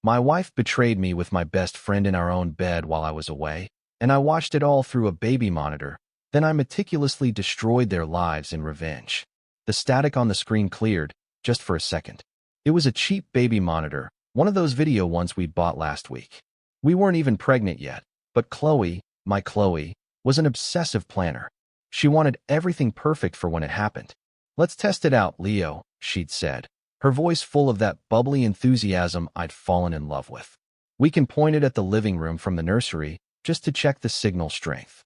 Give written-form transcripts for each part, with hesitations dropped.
My wife betrayed me with my best friend in our own bed while I was away, and I watched it all through a baby monitor. Then I meticulously destroyed their lives in revenge. The static on the screen cleared, just for a second. It was a cheap baby monitor, one of those video ones we bought last week. We weren't even pregnant yet, but Chloe, my Chloe, was an obsessive planner. She wanted everything perfect for when it happened. "Let's test it out, Leo," she'd said, her voice full of that bubbly enthusiasm I'd fallen in love with. "We can point it at the living room from the nursery just to check the signal strength."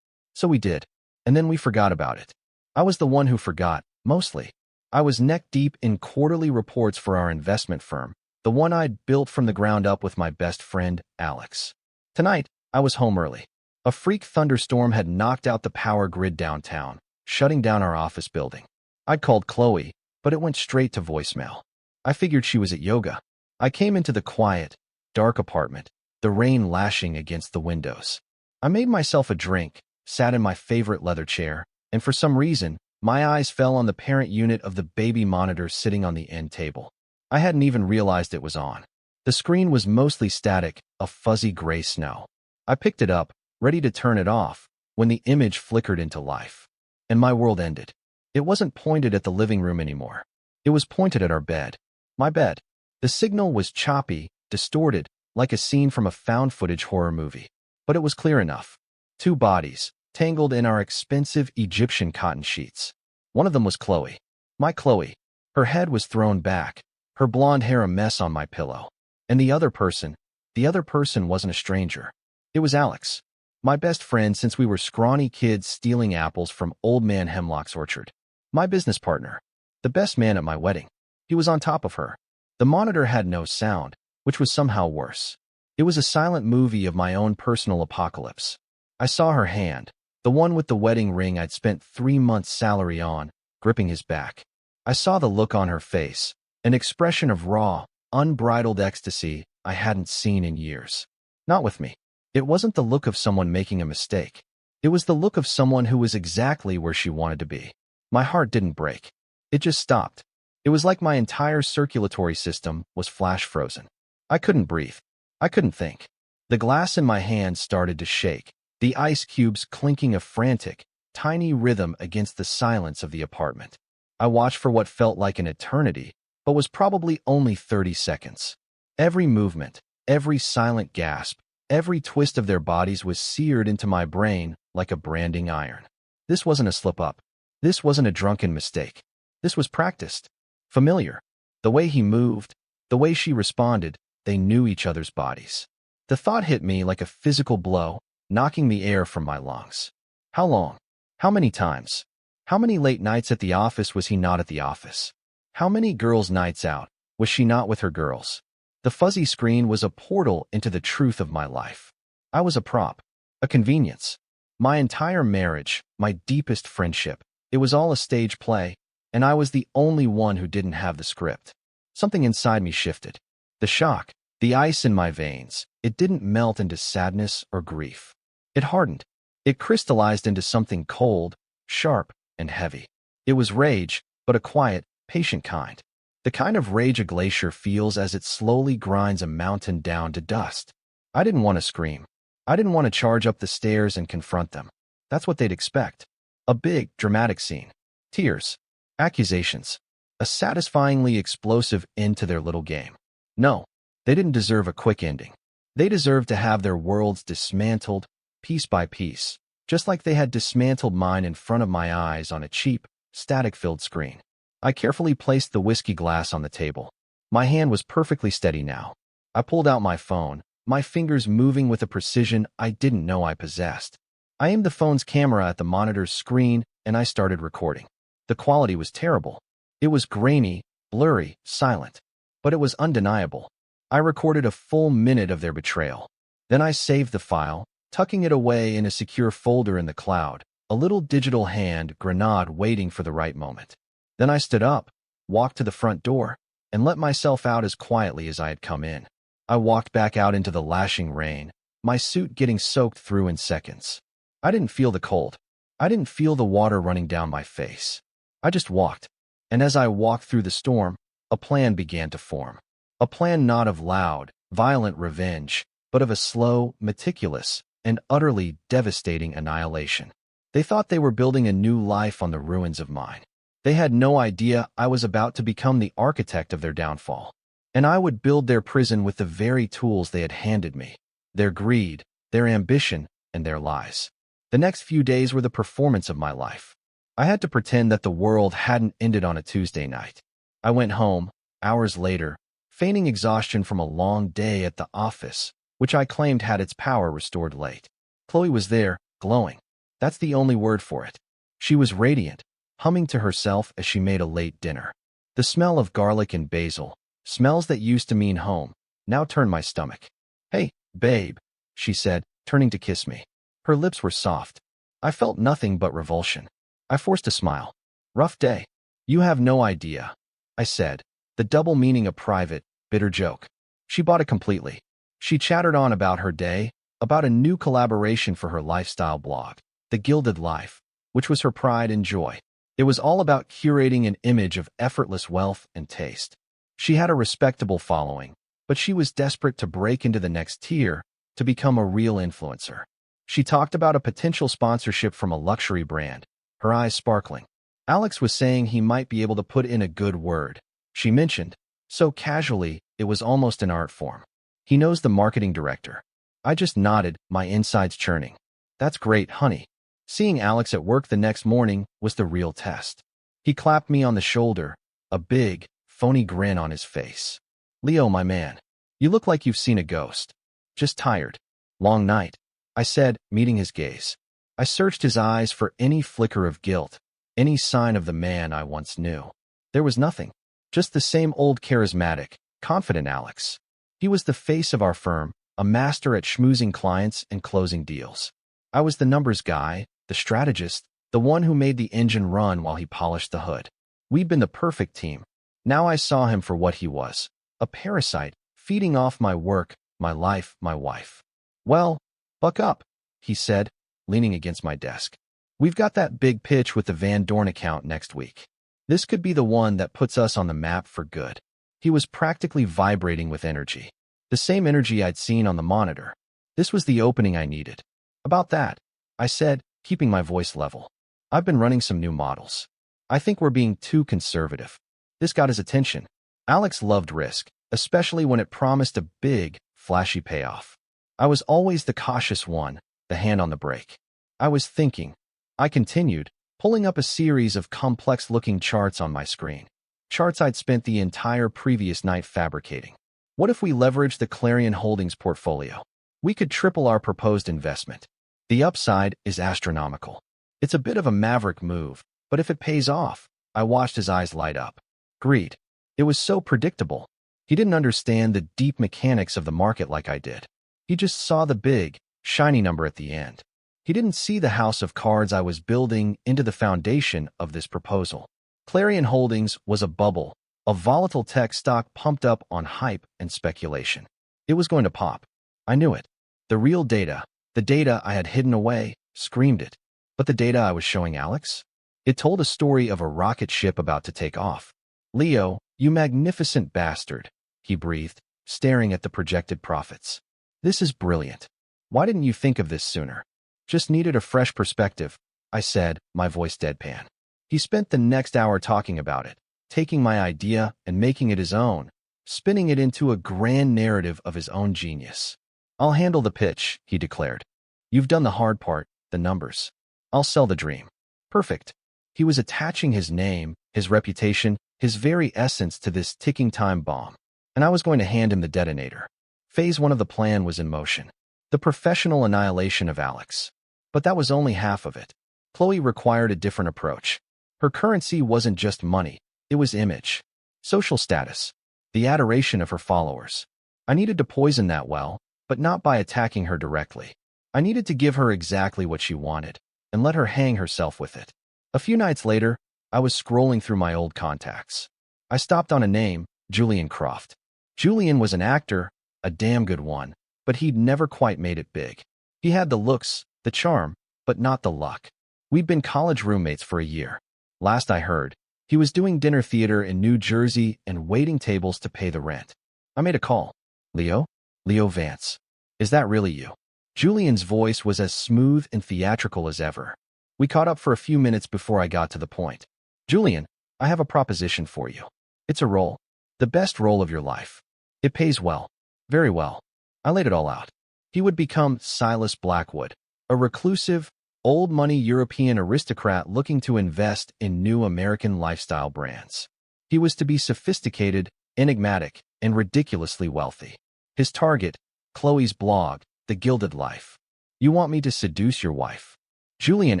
So we did, and then we forgot about it. I was the one who forgot, mostly. I was neck-deep in quarterly reports for our investment firm, the one I'd built from the ground up with my best friend, Alex. Tonight, I was home early. A freak thunderstorm had knocked out the power grid downtown, shutting down our office building. I'd called Chloe, but it went straight to voicemail. I figured she was at yoga. I came into the quiet, dark apartment, the rain lashing against the windows. I made myself a drink, sat in my favorite leather chair, and for some reason, my eyes fell on the parent unit of the baby monitor sitting on the end table. I hadn't even realized it was on. The screen was mostly static, a fuzzy gray snow. I picked it up, ready to turn it off, when the image flickered into life. And my world ended. It wasn't pointed at the living room anymore. It was pointed at our bed. My bed. The signal was choppy, distorted, like a scene from a found-footage horror movie. But it was clear enough. Two bodies, tangled in our expensive Egyptian cotton sheets. One of them was Chloe. My Chloe. Her head was thrown back, her blonde hair a mess on my pillow. And the other person wasn't a stranger. It was Alex. My best friend since we were scrawny kids stealing apples from Old Man Hemlock's orchard. My business partner. The best man at my wedding. He was on top of her. The monitor had no sound, which was somehow worse. It was a silent movie of my own personal apocalypse. I saw her hand, the one with the wedding ring I'd spent 3 months' salary on, gripping his back. I saw the look on her face, an expression of raw, unbridled ecstasy I hadn't seen in years. Not with me. It wasn't the look of someone making a mistake. It was the look of someone who was exactly where she wanted to be. My heart didn't break. It just stopped. It was like my entire circulatory system was flash frozen. I couldn't breathe. I couldn't think. The glass in my hand started to shake, the ice cubes clinking a frantic, tiny rhythm against the silence of the apartment. I watched for what felt like an eternity, but was probably only 30 seconds. Every movement, every silent gasp, every twist of their bodies was seared into my brain like a branding iron. This wasn't a slip-up. This wasn't a drunken mistake. This was practiced. Familiar. The way he moved, the way she responded, they knew each other's bodies. The thought hit me like a physical blow, knocking the air from my lungs. How long? How many times? How many late nights at the office was he not at the office? How many girls' nights out was she not with her girls? The fuzzy screen was a portal into the truth of my life. I was a prop, a convenience. My entire marriage, my deepest friendship, it was all a stage play, and I was the only one who didn't have the script. Something inside me shifted. The shock, the ice in my veins, it didn't melt into sadness or grief. It hardened. It crystallized into something cold, sharp, and heavy. It was rage, but a quiet, patient kind. The kind of rage a glacier feels as it slowly grinds a mountain down to dust. I didn't want to scream. I didn't want to charge up the stairs and confront them. That's what they'd expect. A big, dramatic scene. Tears. Accusations. A satisfyingly explosive end to their little game. No, they didn't deserve a quick ending. They deserved to have their worlds dismantled, piece by piece, just like they had dismantled mine in front of my eyes on a cheap, static-filled screen. I carefully placed the whiskey glass on the table. My hand was perfectly steady now. I pulled out my phone, my fingers moving with a precision I didn't know I possessed. I aimed the phone's camera at the monitor's screen, and I started recording. The quality was terrible. It was grainy, blurry, silent. But it was undeniable. I recorded a full minute of their betrayal. Then I saved the file, tucking it away in a secure folder in the cloud, a little digital hand grenade waiting for the right moment. Then I stood up, walked to the front door, and let myself out as quietly as I had come in. I walked back out into the lashing rain, my suit getting soaked through in seconds. I didn't feel the cold. I didn't feel the water running down my face. I just walked. And as I walked through the storm, a plan began to form. A plan not of loud, violent revenge, but of a slow, meticulous, and utterly devastating annihilation. They thought they were building a new life on the ruins of mine. They had no idea I was about to become the architect of their downfall. And I would build their prison with the very tools they had handed me: their greed, their ambition, and their lies. The next few days were the performance of my life. I had to pretend that the world hadn't ended on a Tuesday night. I went home, hours later, feigning exhaustion from a long day at the office, which I claimed had its power restored late. Chloe was there, glowing. That's the only word for it. She was radiant, humming to herself as she made a late dinner. The smell of garlic and basil, smells that used to mean home, now turned my stomach. "Hey, babe," she said, turning to kiss me. Her lips were soft. I felt nothing but revulsion. I forced a smile. "Rough day." "You have no idea," I said, the double meaning a private, bitter joke. She bought it completely. She chattered on about her day, about a new collaboration for her lifestyle blog, The Gilded Life, which was her pride and joy. It was all about curating an image of effortless wealth and taste. She had a respectable following, but she was desperate to break into the next tier, to become a real influencer. She talked about a potential sponsorship from a luxury brand, her eyes sparkling. Alex was saying he might be able to put in a good word. She mentioned, so casually, it was almost an art form. "He knows the marketing director." I just nodded, my insides churning. "That's great, honey." Seeing Alex at work the next morning was the real test. He clapped me on the shoulder, a big, phony grin on his face. "Leo, my man, you look like you've seen a ghost." "Just tired. Long night," I said, meeting his gaze. I searched his eyes for any flicker of guilt, any sign of the man I once knew. There was nothing. Just the same old charismatic, confident Alex. He was the face of our firm, a master at schmoozing clients and closing deals. I was the numbers guy, the strategist, the one who made the engine run while he polished the hood. We'd been the perfect team. Now I saw him for what he was, a parasite, feeding off my work, my life, my wife. "Well, buck up," he said, leaning against my desk. "We've got that big pitch with the Van Dorn account next week. This could be the one that puts us on the map for good." He was practically vibrating with energy. The same energy I'd seen on the monitor. This was the opening I needed. "About that," I said, keeping my voice level. "I've been running some new models. I think we're being too conservative." This got his attention. Alex loved risk, especially when it promised a big, flashy payoff. I was always the cautious one, the hand on the brake. I was thinking. I continued, pulling up a series of complex-looking charts on my screen. Charts I'd spent the entire previous night fabricating. What if we leveraged the Clarion Holdings portfolio? We could triple our proposed investment. The upside is astronomical. It's a bit of a maverick move, but if it pays off, I watched his eyes light up. Greed. It was so predictable. He didn't understand the deep mechanics of the market like I did. He just saw the big, shiny number at the end. He didn't see the house of cards I was building into the foundation of this proposal. Clarion Holdings was a bubble, a volatile tech stock pumped up on hype and speculation. It was going to pop. I knew it. The real data, the data I had hidden away, screamed it. But the data I was showing Alex? It told a story of a rocket ship about to take off. "Leo, you magnificent bastard," he breathed, staring at the projected profits. "This is brilliant. Why didn't you think of this sooner?" "Just needed a fresh perspective," I said, my voice deadpan. He spent the next hour talking about it, taking my idea and making it his own, spinning it into a grand narrative of his own genius. "I'll handle the pitch," he declared. "You've done the hard part, the numbers. I'll sell the dream." Perfect. He was attaching his name, his reputation, his very essence to this ticking time bomb, and I was going to hand him the detonator. Phase 1 of the plan was in motion. The professional annihilation of Alex. But that was only half of it. Chloe required a different approach. Her currency wasn't just money, it was image, social status, the adoration of her followers. I needed to poison that well, but not by attacking her directly. I needed to give her exactly what she wanted, and let her hang herself with it. A few nights later, I was scrolling through my old contacts. I stopped on a name, Julian Croft. Julian was an actor, a damn good one, but he'd never quite made it big. He had the looks, the charm, but not the luck. We'd been college roommates for a year. Last I heard, he was doing dinner theater in New Jersey and waiting tables to pay the rent. I made a call. "Leo?" Leo Vance. Is that really you? Julian's voice was as smooth and theatrical as ever. We caught up for a few minutes before I got to the point. Julian, I have a proposition for you. It's a role. The best role of your life. It pays well. Very well. I laid it all out. He would become Silas Blackwood, a reclusive, old-money European aristocrat looking to invest in new American lifestyle brands. He was to be sophisticated, enigmatic, and ridiculously wealthy. His target, Chloe's blog, The Gilded Life. You want me to seduce your wife? Julian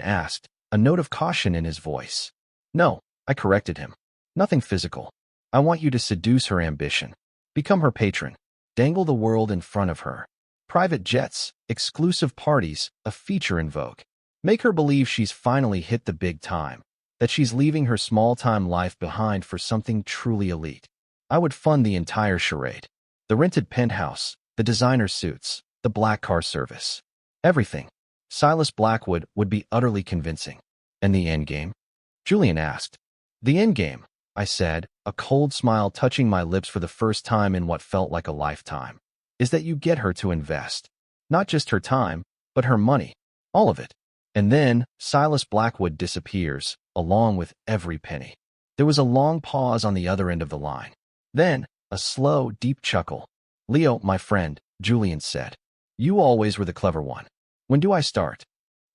asked, a note of caution in his voice. No, I corrected him. Nothing physical. I want you to seduce her ambition. Become her patron. Dangle the world in front of her. Private jets, exclusive parties, a feature in Vogue. Make her believe she's finally hit the big time, that she's leaving her small-time life behind for something truly elite. I would fund the entire charade. The rented penthouse, the designer suits, the black car service. Everything. Silas Blackwood would be utterly convincing. And the endgame? Julian asked. The endgame, I said, a cold smile touching my lips for the first time in what felt like a lifetime, is that you get her to invest. Not just her time, but her money. All of it. And then, Silas Blackwood disappears, along with every penny. There was a long pause on the other end of the line. Then, a slow, deep chuckle. Leo, my friend, Julian said. You always were the clever one. When do I start?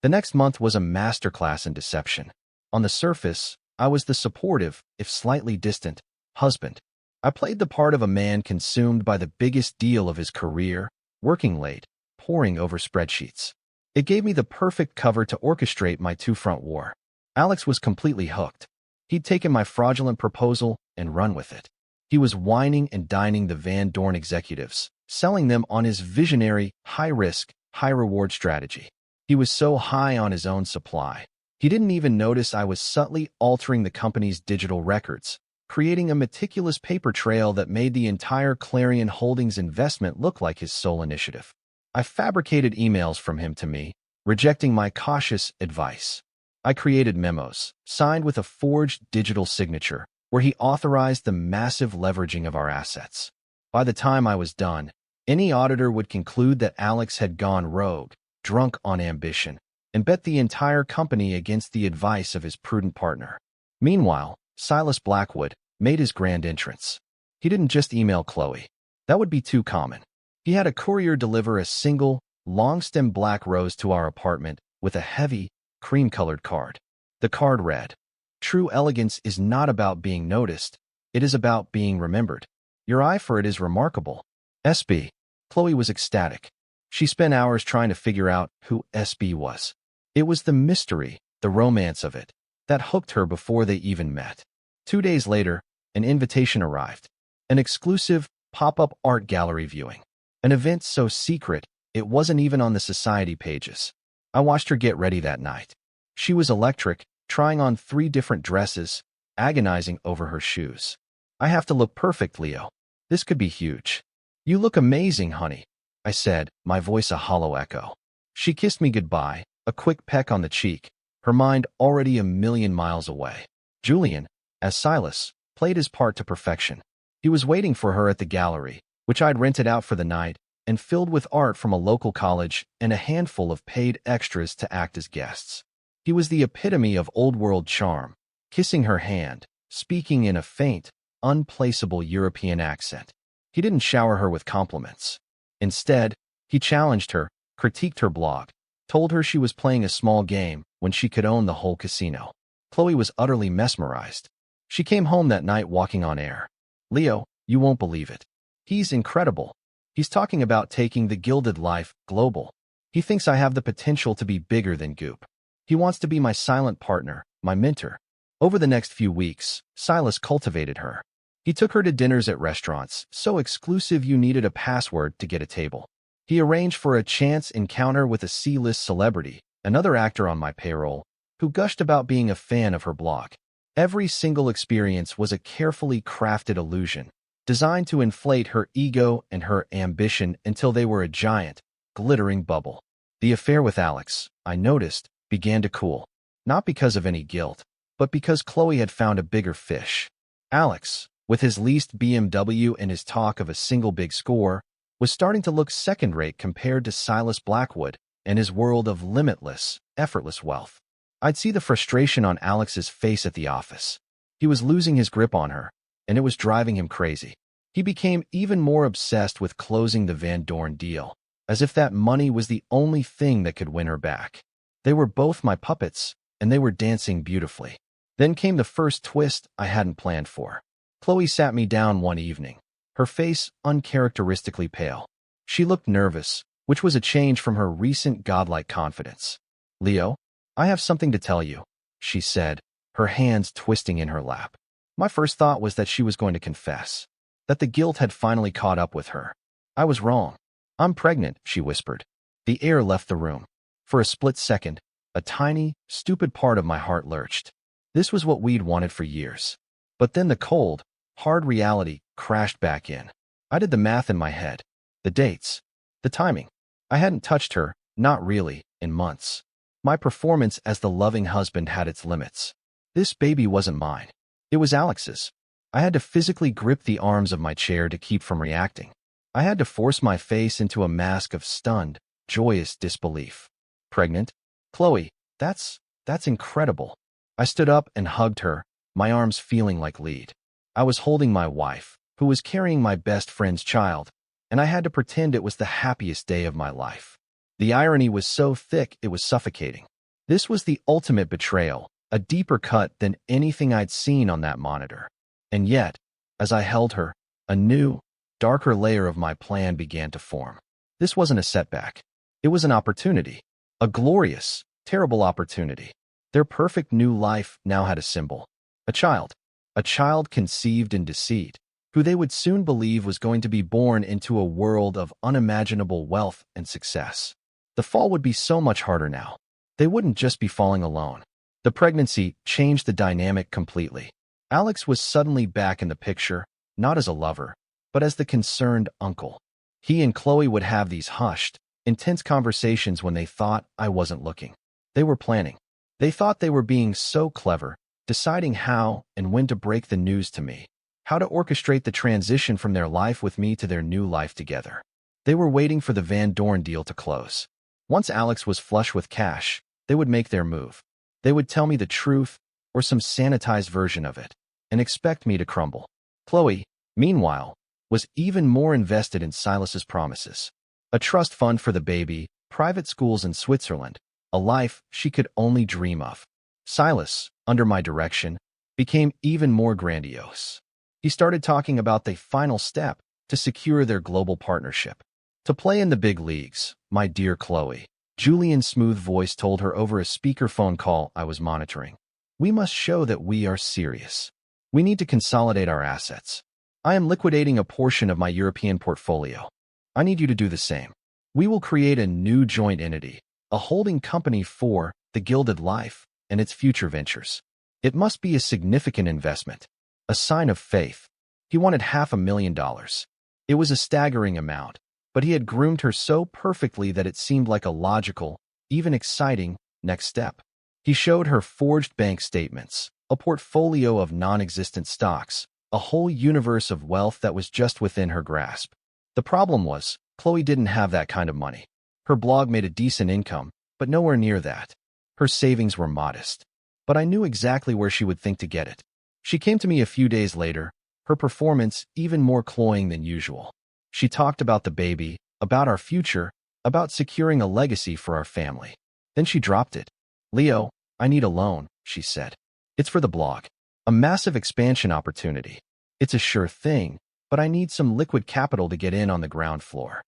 The next month was a masterclass in deception. On the surface, I was the supportive, if slightly distant, husband. I played the part of a man consumed by the biggest deal of his career, working late, poring over spreadsheets. It gave me the perfect cover to orchestrate my two-front war. Alex was completely hooked. He'd taken my fraudulent proposal and run with it. He was whining and dining the Van Dorn executives, selling them on his visionary, high-risk, high-reward strategy. He was so high on his own supply. He didn't even notice I was subtly altering the company's digital records, creating a meticulous paper trail that made the entire Clarion Holdings investment look like his sole initiative. I fabricated emails from him to me, rejecting my cautious advice. I created memos, signed with a forged digital signature, where he authorized the massive leveraging of our assets. By the time I was done, any auditor would conclude that Alex had gone rogue, drunk on ambition, and bet the entire company against the advice of his prudent partner. Meanwhile, Silas Blackwood made his grand entrance. He didn't just email Chloe. That would be too common. He had a courier deliver a single, long-stem black rose to our apartment with a heavy, cream-colored card. The card read, "True elegance is not about being noticed. It is about being remembered. Your eye for it is remarkable. SB." Chloe was ecstatic. She spent hours trying to figure out who SB was. It was the mystery, the romance of it, that hooked her before they even met. 2 days later, an invitation arrived. An exclusive, pop-up art gallery viewing. An event so secret, it wasn't even on the society pages. I watched her get ready that night. She was electric, trying on 3 different dresses, agonizing over her shoes. I have to look perfect, Leo. This could be huge. You look amazing, honey, I said, my voice a hollow echo. She kissed me goodbye, a quick peck on the cheek, her mind already a million miles away. Julian, as Silas, played his part to perfection. He was waiting for her at the gallery, which I'd rented out for the night, and filled with art from a local college and a handful of paid extras to act as guests. He was the epitome of old-world charm, kissing her hand, speaking in a faint, unplaceable European accent. He didn't shower her with compliments. Instead, he challenged her, critiqued her blog, told her she was playing a small game when she could own the whole casino. Chloe was utterly mesmerized. She came home that night walking on air. Leo, you won't believe it. He's incredible. He's talking about taking The Gilded Life global. He thinks I have the potential to be bigger than Goop. He wants to be my silent partner, my mentor. Over the next few weeks, Silas cultivated her. He took her to dinners at restaurants, so exclusive you needed a password to get a table. He arranged for a chance encounter with a C-list celebrity, another actor on my payroll, who gushed about being a fan of her blog. Every single experience was a carefully crafted illusion, designed to inflate her ego and her ambition until they were a giant, glittering bubble. The affair with Alex, I noticed, began to cool, not because of any guilt, but because Chloe had found a bigger fish. Alex, with his leased BMW and his talk of a single big score, was starting to look second-rate compared to Silas Blackwood and his world of limitless, effortless wealth. I'd see the frustration on Alex's face at the office. He was losing his grip on her, and it was driving him crazy. He became even more obsessed with closing the Van Dorn deal, as if that money was the only thing that could win her back. They were both my puppets, and they were dancing beautifully. Then came the first twist I hadn't planned for. Chloe sat me down one evening, her face uncharacteristically pale. She looked nervous, which was a change from her recent godlike confidence. "Leo, I have something to tell you," she said, her hands twisting in her lap. My first thought was that she was going to confess, that the guilt had finally caught up with her. I was wrong. "I'm pregnant," she whispered. The air left the room. For a split second, a tiny, stupid part of my heart lurched. This was what we'd wanted for years. But then the cold, hard reality crashed back in. I did the math in my head. The dates. The timing. I hadn't touched her, not really, in months. My performance as the loving husband had its limits. This baby wasn't mine. It was Alex's. I had to physically grip the arms of my chair to keep from reacting. I had to force my face into a mask of stunned, joyous disbelief. "Pregnant? Chloe, that's incredible." I stood up and hugged her, my arms feeling like lead. I was holding my wife, who was carrying my best friend's child, and I had to pretend it was the happiest day of my life. The irony was so thick it was suffocating. This was the ultimate betrayal, a deeper cut than anything I'd seen on that monitor. And yet, as I held her, a new, darker layer of my plan began to form. This wasn't a setback. It was an opportunity. A glorious, terrible opportunity. Their perfect new life now had a symbol. A child. A child conceived in deceit, who they would soon believe was going to be born into a world of unimaginable wealth and success. The fall would be so much harder now. They wouldn't just be falling alone. The pregnancy changed the dynamic completely. Alex was suddenly back in the picture, not as a lover, but as the concerned uncle. He and Chloe would have these hushed, intense conversations when they thought I wasn't looking. They were planning. They thought they were being so clever, deciding how and when to break the news to me, how to orchestrate the transition from their life with me to their new life together. They were waiting for the Van Dorn deal to close. Once Alex was flush with cash, they would make their move. They would tell me the truth, or some sanitized version of it, and expect me to crumble. Chloe, meanwhile, was even more invested in Silas's promises. A trust fund for the baby, private schools in Switzerland, a life she could only dream of. Silas, under my direction, became even more grandiose. He started talking about the final step to secure their global partnership. "To play in the big leagues, my dear Chloe," Julian's smooth voice told her over a speakerphone call I was monitoring. "We must show that we are serious. We need to consolidate our assets. I am liquidating a portion of my European portfolio. I need you to do the same. We will create a new joint entity, a holding company for the Gilded Life and its future ventures. It must be a significant investment, a sign of faith." He wanted $500,000. It was a staggering amount, but he had groomed her so perfectly that it seemed like a logical, even exciting, next step. He showed her forged bank statements, a portfolio of non-existent stocks, a whole universe of wealth that was just within her grasp. The problem was, Chloe didn't have that kind of money. Her blog made a decent income, but nowhere near that. Her savings were modest. But I knew exactly where she would think to get it. She came to me a few days later, her performance even more cloying than usual. She talked about the baby, about our future, about securing a legacy for our family. Then she dropped it. "Leo, I need a loan," she said. "It's for the blog. A massive expansion opportunity. It's a sure thing, but I need some liquid capital to get in on the ground floor."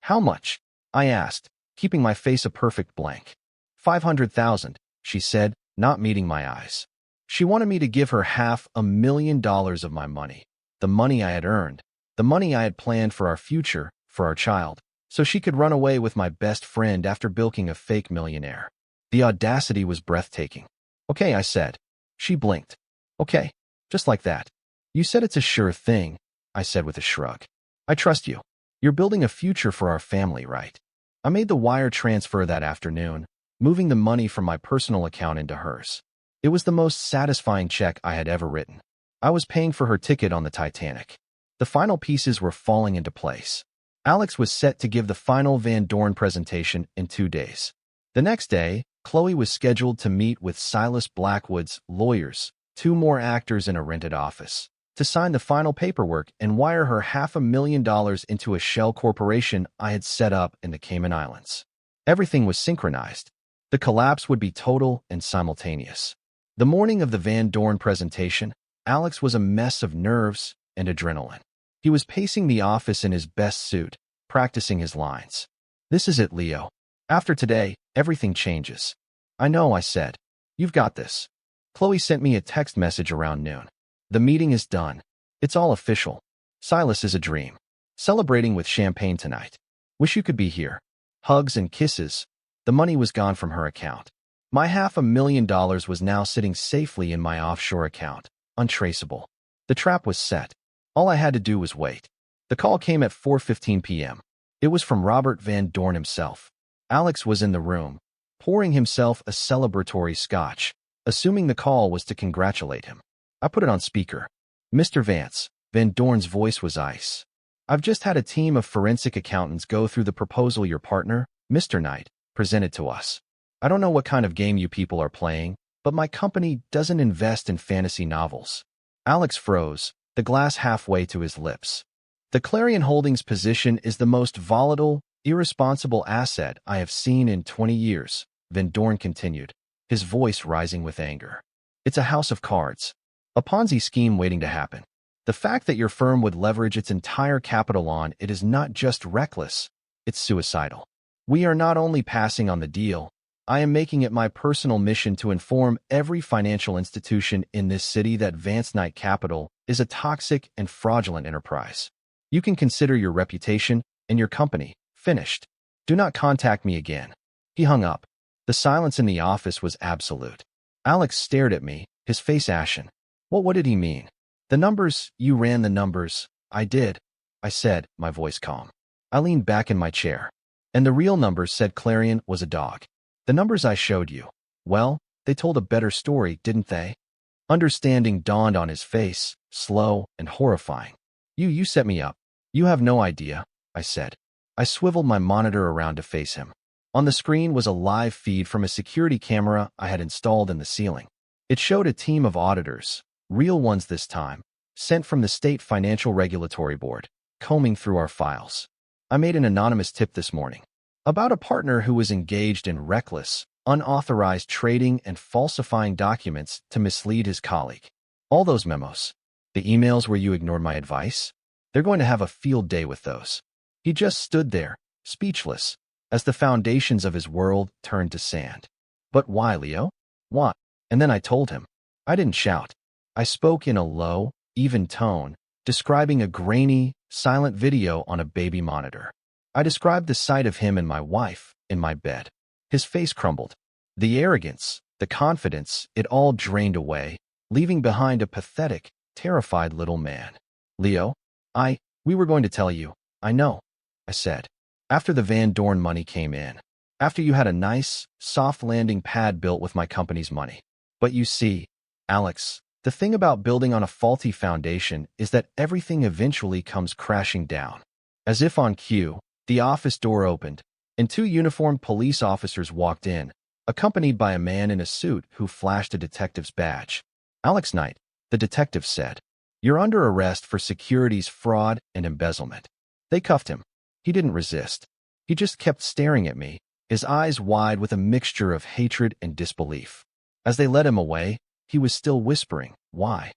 "How much?" I asked, keeping my face a perfect blank. $500,000, she said, not meeting my eyes. She wanted me to give her $500,000 of my money, the money I had earned, the money I had planned for our future, for our child, so she could run away with my best friend after bilking a fake millionaire. The audacity was breathtaking. "Okay," I said. She blinked. "Okay, just like that. You said it's a sure thing," I said with a shrug. "I trust you. You're building a future for our family, right?" I made the wire transfer that afternoon, moving the money from my personal account into hers. It was the most satisfying check I had ever written. I was paying for her ticket on the Titanic. The final pieces were falling into place. Alex was set to give the final Van Dorn presentation in 2 days. The next day, Chloe was scheduled to meet with Silas Blackwood's lawyers, 2 more actors in a rented office, to sign the final paperwork and wire her $500,000 into a shell corporation I had set up in the Cayman Islands. Everything was synchronized. The collapse would be total and simultaneous. The morning of the Van Dorn presentation, Alex was a mess of nerves and adrenaline. He was pacing the office in his best suit, practicing his lines. "This is it, Leo. After today, everything changes." "I know," I said. "You've got this." Chloe sent me a text message around noon. "The meeting is done. It's all official. Silas is a dream. Celebrating with champagne tonight. Wish you could be here." Hugs and kisses. The money was gone from her account. My $500,000 was now sitting safely in my offshore account, untraceable. The trap was set. All I had to do was wait. The call came at 4:15 p.m. It was from Robert Van Dorn himself. Alex was in the room, pouring himself a celebratory scotch, assuming the call was to congratulate him. I put it on speaker. "Mr. Vance," Van Dorn's voice was ice. "I've just had a team of forensic accountants go through the proposal your partner, Mr. Knight, presented to us. I don't know what kind of game you people are playing, but my company doesn't invest in fantasy novels." Alex froze, the glass halfway to his lips. "The Clarion Holdings position is the most volatile, irresponsible asset I have seen in 20 years, Van Dorn continued, his voice rising with anger. "It's a house of cards. A Ponzi scheme waiting to happen. The fact that your firm would leverage its entire capital on it is not just reckless, it's suicidal. We are not only passing on the deal, I am making it my personal mission to inform every financial institution in this city that Vance Knight Capital is a toxic and fraudulent enterprise. You can consider your reputation and your company finished. Do not contact me again." He hung up. The silence in the office was absolute. Alex stared at me, his face ashen. What did he mean? "The numbers, you ran the numbers." "I did," I said, my voice calm. I leaned back in my chair. "And the real numbers said Clarion was a dog. The numbers I showed you, well, they told a better story, didn't they?" Understanding dawned on his face, slow and horrifying. You set me up. You have no idea," I said. I swiveled my monitor around to face him. On the screen was a live feed from a security camera I had installed in the ceiling. It showed a team of auditors, real ones this time, sent from the State Financial Regulatory Board, combing through our files. I made an anonymous tip this morning about a partner who was engaged in reckless, unauthorized trading and falsifying documents to mislead his colleague. All those memos, the emails where you ignored my advice, they're going to have a field day with those. He just stood there, speechless, as the foundations of his world turned to sand. "But why, Leo? Why?" And then I told him. I didn't shout. I spoke in a low, even tone, describing a grainy, silent video on a baby monitor. I described the sight of him and my wife in my bed. His face crumbled. The arrogance, the confidence, it all drained away, leaving behind a pathetic, terrified little man. "Leo, we were going to tell you. I know," I said. "After the Van Dorn money came in. After you had a nice, soft landing pad built with my company's money. But you see, Alex, the thing about building on a faulty foundation is that everything eventually comes crashing down." As if on cue, the office door opened, and 2 uniformed police officers walked in, accompanied by a man in a suit who flashed a detective's badge. "Alex Knight," the detective said. "You're under arrest for securities fraud and embezzlement." They cuffed him. He didn't resist. He just kept staring at me, his eyes wide with a mixture of hatred and disbelief. As they led him away, he was still whispering, "Why?"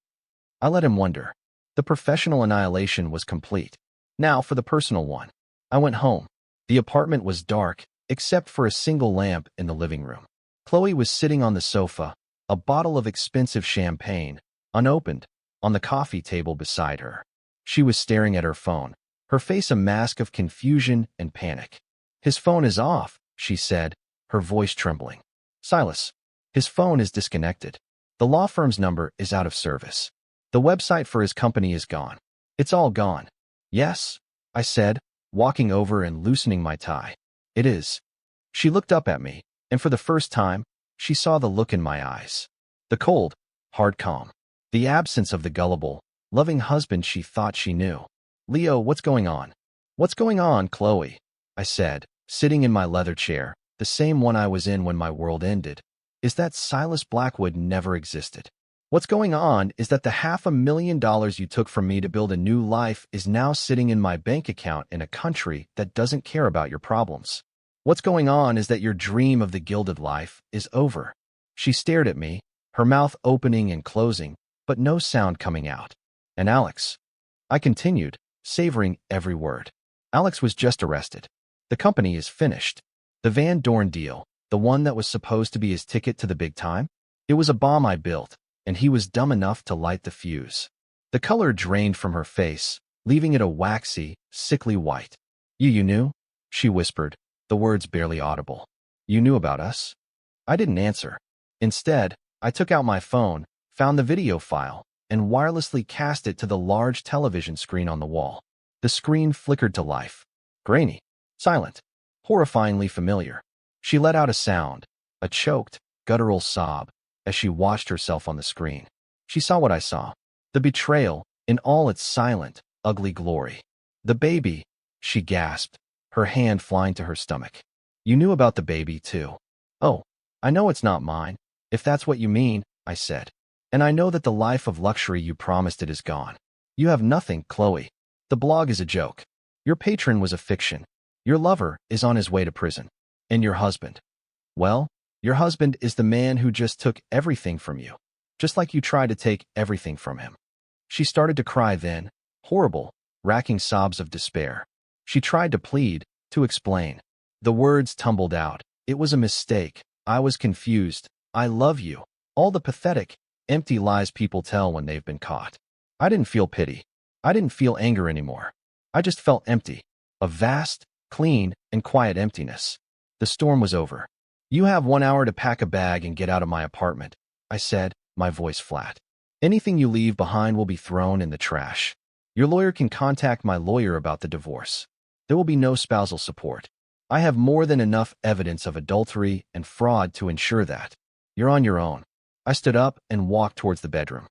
I let him wonder. The professional annihilation was complete. Now for the personal one. I went home. The apartment was dark, except for a single lamp in the living room. Chloe was sitting on the sofa, a bottle of expensive champagne, unopened, on the coffee table beside her. She was staring at her phone, her face a mask of confusion and panic. "His phone is off," she said, her voice trembling. "Silas, his phone is disconnected. The law firm's number is out of service. The website for his company is gone. It's all gone." "Yes," I said, walking over and loosening my tie. "It is." She looked up at me, and for the first time, she saw the look in my eyes. The cold, hard calm. The absence of the gullible, loving husband she thought she knew. "Leo, what's going on?" What's going on, Chloe? I said, sitting in my leather chair, the same one I was in when my world ended. Is that Silas Blackwood never existed? What's going on is that the $500,000 you took from me to build a new life is now sitting in my bank account in a country that doesn't care about your problems. What's going on is that your dream of the gilded life is over. She stared at me, her mouth opening and closing, but no sound coming out. And Alex? I continued, savoring every word. Alex was just arrested. The company is finished. The Van Dorn deal, the one that was supposed to be his ticket to the big time? It was a bomb I built, and he was dumb enough to light the fuse. The color drained from her face, leaving it a waxy, sickly white. You knew? She whispered, the words barely audible. You knew about us? I didn't answer. Instead, I took out my phone, found the video file, and wirelessly cast it to the large television screen on the wall. The screen flickered to life. Grainy. Silent. Horrifyingly familiar. She let out a sound, a choked, guttural sob, as she watched herself on the screen. She saw what I saw. The betrayal, in all its silent, ugly glory. The baby, she gasped, her hand flying to her stomach. You knew about the baby, too. Oh, I know it's not mine, if that's what you mean, I said. And I know that the life of luxury you promised it is gone. You have nothing, Chloe. The blog is a joke. Your patron was a fiction. Your lover is on his way to prison. And your husband. Well, your husband is the man who just took everything from you, just like you tried to take everything from him. She started to cry then, horrible, racking sobs of despair. She tried to plead, to explain. The words tumbled out. It was a mistake. I was confused. I love you. All the pathetic, empty lies people tell when they've been caught. I didn't feel pity. I didn't feel anger anymore. I just felt empty. A vast, clean, and quiet emptiness. The storm was over. You have 1 hour to pack a bag and get out of my apartment, I said, my voice flat. Anything you leave behind will be thrown in the trash. Your lawyer can contact my lawyer about the divorce. There will be no spousal support. I have more than enough evidence of adultery and fraud to ensure that. You're on your own. I stood up and walked towards the bedroom.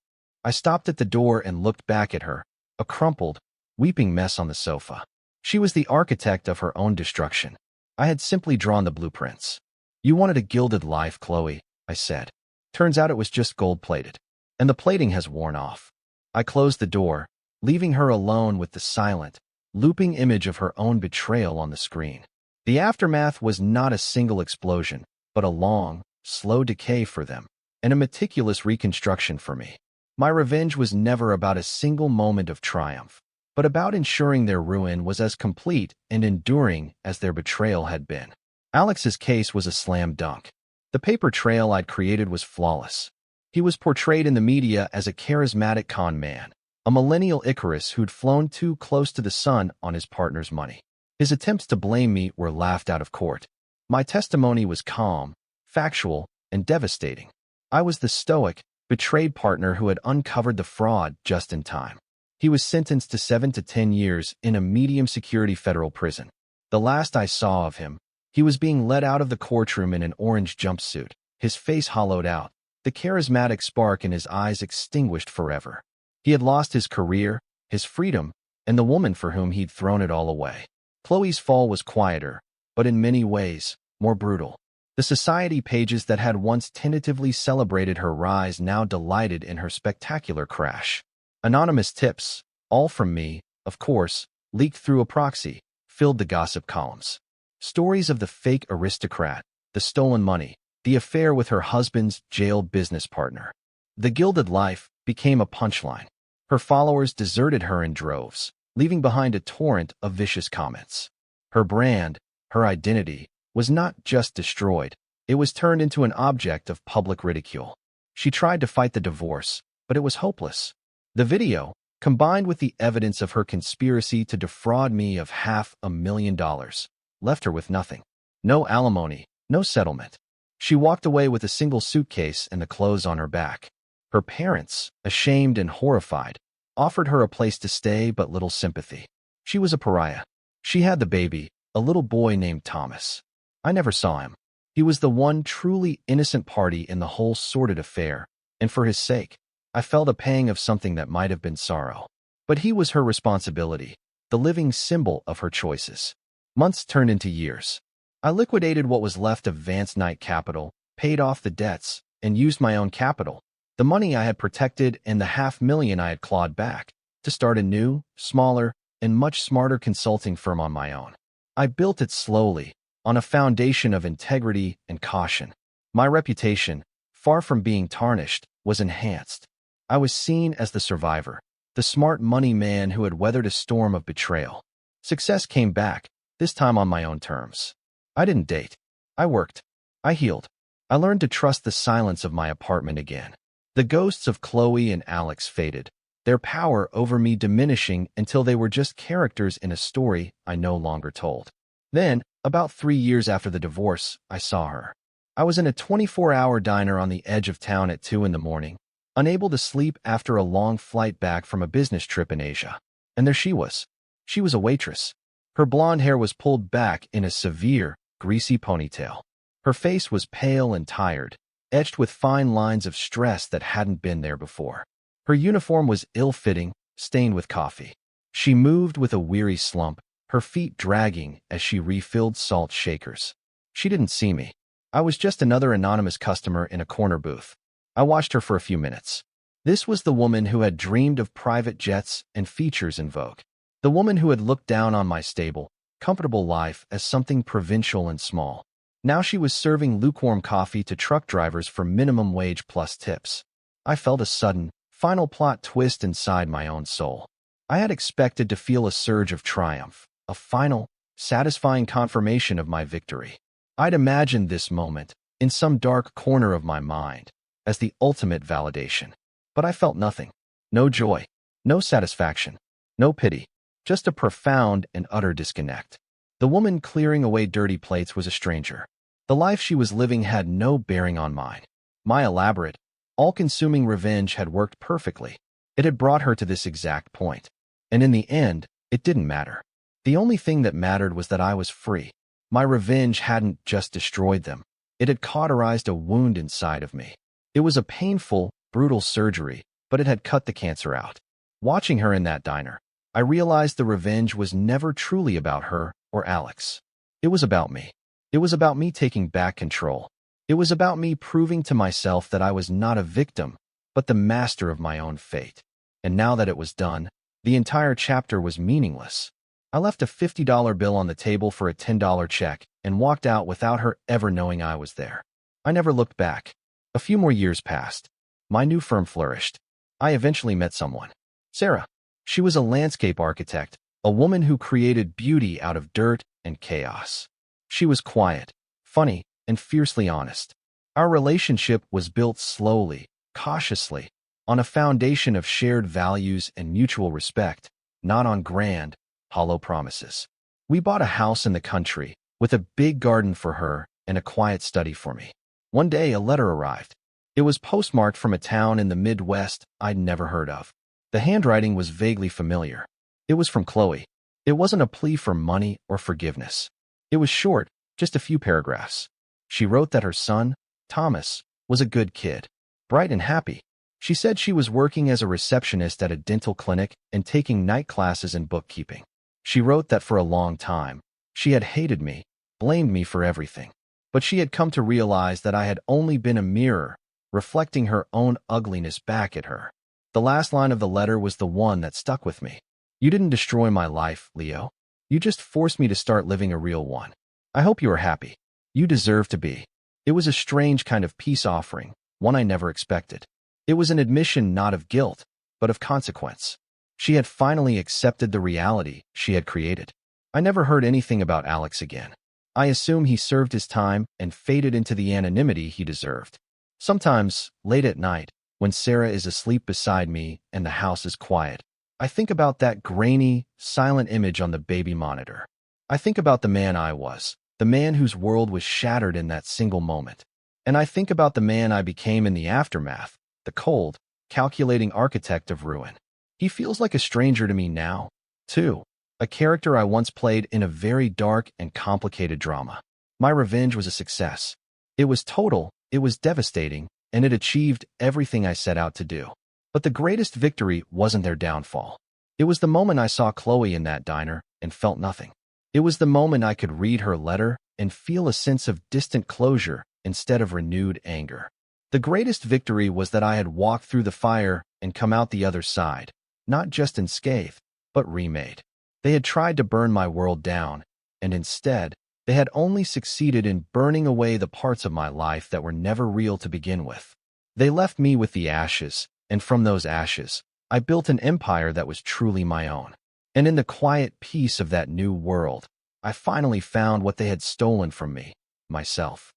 I stopped at the door and looked back at her, a crumpled, weeping mess on the sofa. She was the architect of her own destruction. I had simply drawn the blueprints. You wanted a gilded life, Chloe, I said. Turns out it was just gold-plated. And the plating has worn off. I closed the door, leaving her alone with the silent, looping image of her own betrayal on the screen. The aftermath was not a single explosion, but a long, slow decay for them, and a meticulous reconstruction for me. My revenge was never about a single moment of triumph, but about ensuring their ruin was as complete and enduring as their betrayal had been. Alex's case was a slam dunk. The paper trail I'd created was flawless. He was portrayed in the media as a charismatic con man, a millennial Icarus who'd flown too close to the sun on his partner's money. His attempts to blame me were laughed out of court. My testimony was calm, factual, and devastating. I was the stoic, betrayed partner who had uncovered the fraud just in time. He was sentenced to 7 to 10 years in a medium-security federal prison. The last I saw of him, he was being led out of the courtroom in an orange jumpsuit, his face hollowed out, the charismatic spark in his eyes extinguished forever. He had lost his career, his freedom, and the woman for whom he'd thrown it all away. Chloe's fall was quieter, but in many ways, more brutal. The society pages that had once tentatively celebrated her rise now delighted in her spectacular crash. Anonymous tips, all from me, of course, leaked through a proxy, filled the gossip columns. Stories of the fake aristocrat, the stolen money, the affair with her husband's jailed business partner. The gilded life became a punchline. Her followers deserted her in droves, leaving behind a torrent of vicious comments. Her brand, her identity, was not just destroyed, it was turned into an object of public ridicule. She tried to fight the divorce, but it was hopeless. The video, combined with the evidence of her conspiracy to defraud me of $500,000, left her with nothing. No alimony, no settlement. She walked away with a single suitcase and the clothes on her back. Her parents, ashamed and horrified, offered her a place to stay but little sympathy. She was a pariah. She had the baby, a little boy named Thomas. I never saw him. He was the one truly innocent party in the whole sordid affair, and for his sake, I felt a pang of something that might have been sorrow. But he was her responsibility. the living symbol of her choices. Months turned into years. I liquidated what was left of Vance Knight Capital, paid off the debts, and used my own capital, the money I had protected and the $500,000 I had clawed back, to start a new, smaller, and much smarter consulting firm on my own. I built it slowly, on a foundation of integrity and caution. My reputation, far from being tarnished, was enhanced. I was seen as the survivor, the smart money man who had weathered a storm of betrayal. Success came back, this time on my own terms. I didn't date. I worked. I healed. I learned to trust the silence of my apartment again. The ghosts of Chloe and Alex faded, their power over me diminishing until they were just characters in a story I no longer told. Then, about 3 years after the divorce, I saw her. I was in a 24-hour diner on the edge of town at 2 in the morning, unable to sleep after a long flight back from a business trip in Asia. And there she was. She was a waitress. Her blonde hair was pulled back in a severe, greasy ponytail. Her face was pale and tired, etched with fine lines of stress that hadn't been there before. Her uniform was ill-fitting, stained with coffee. She moved with a weary slump, her feet dragging as she refilled salt shakers. She didn't see me. I was just another anonymous customer in a corner booth. I watched her for a few minutes. This was the woman who had dreamed of private jets and features in Vogue. The woman who had looked down on my stable, comfortable life as something provincial and small. Now she was serving lukewarm coffee to truck drivers for minimum wage plus tips. I felt a sudden, final plot twist inside my own soul. I had expected to feel a surge of triumph, a final, satisfying confirmation of my victory. I'd imagined this moment, in some dark corner of my mind, as the ultimate validation. But I felt nothing. No joy, no satisfaction, no pity, just a profound and utter disconnect. The woman clearing away dirty plates was a stranger. The life she was living had no bearing on mine. My elaborate, all-consuming revenge had worked perfectly. It had brought her to this exact point. And in the end, it didn't matter. The only thing that mattered was that I was free. My revenge hadn't just destroyed them. It had cauterized a wound inside of me. It was a painful, brutal surgery, but it had cut the cancer out. Watching her in that diner, I realized the revenge was never truly about her or Alex. It was about me. It was about me taking back control. It was about me proving to myself that I was not a victim, but the master of my own fate. And now that it was done, the entire chapter was meaningless. I left a $50 bill on the table for a $10 check and walked out without her ever knowing I was there. I never looked back. A few more years passed. My new firm flourished. I eventually met someone. Sarah. She was a landscape architect, a woman who created beauty out of dirt and chaos. She was quiet, funny, and fiercely honest. Our relationship was built slowly, cautiously, on a foundation of shared values and mutual respect, not on grand, hollow promises. We bought a house in the country, with a big garden for her and a quiet study for me. One day, a letter arrived. It was postmarked from a town in the Midwest I'd never heard of. The handwriting was vaguely familiar. It was from Chloe. It wasn't a plea for money or forgiveness. It was short, just a few paragraphs. She wrote that her son, Thomas, was a good kid, bright and happy. She said she was working as a receptionist at a dental clinic and taking night classes in bookkeeping. She wrote that for a long time, she had hated me, blamed me for everything. But she had come to realize that I had only been a mirror, reflecting her own ugliness back at her. The last line of the letter was the one that stuck with me. You didn't destroy my life, Leo. You just forced me to start living a real one. I hope you are happy. You deserve to be. It was a strange kind of peace offering, one I never expected. It was an admission not of guilt, but of consequence. She had finally accepted the reality she had created. I never heard anything about Alex again. I assume he served his time and faded into the anonymity he deserved. Sometimes, late at night, when Sarah is asleep beside me and the house is quiet, I think about that grainy, silent image on the baby monitor. I think about the man I was, the man whose world was shattered in that single moment. And I think about the man I became in the aftermath, the cold, calculating architect of ruin. He feels like a stranger to me now, too, a character I once played in a very dark and complicated drama. My revenge was a success. It was total, it was devastating, and it achieved everything I set out to do. But the greatest victory wasn't their downfall. It was the moment I saw Chloe in that diner and felt nothing. It was the moment I could read her letter and feel a sense of distant closure instead of renewed anger. The greatest victory was that I had walked through the fire and come out the other side, not just unscathed, but remade. They had tried to burn my world down, and instead, they had only succeeded in burning away the parts of my life that were never real to begin with. They left me with the ashes, and from those ashes, I built an empire that was truly my own. And in the quiet peace of that new world, I finally found what they had stolen from me, myself.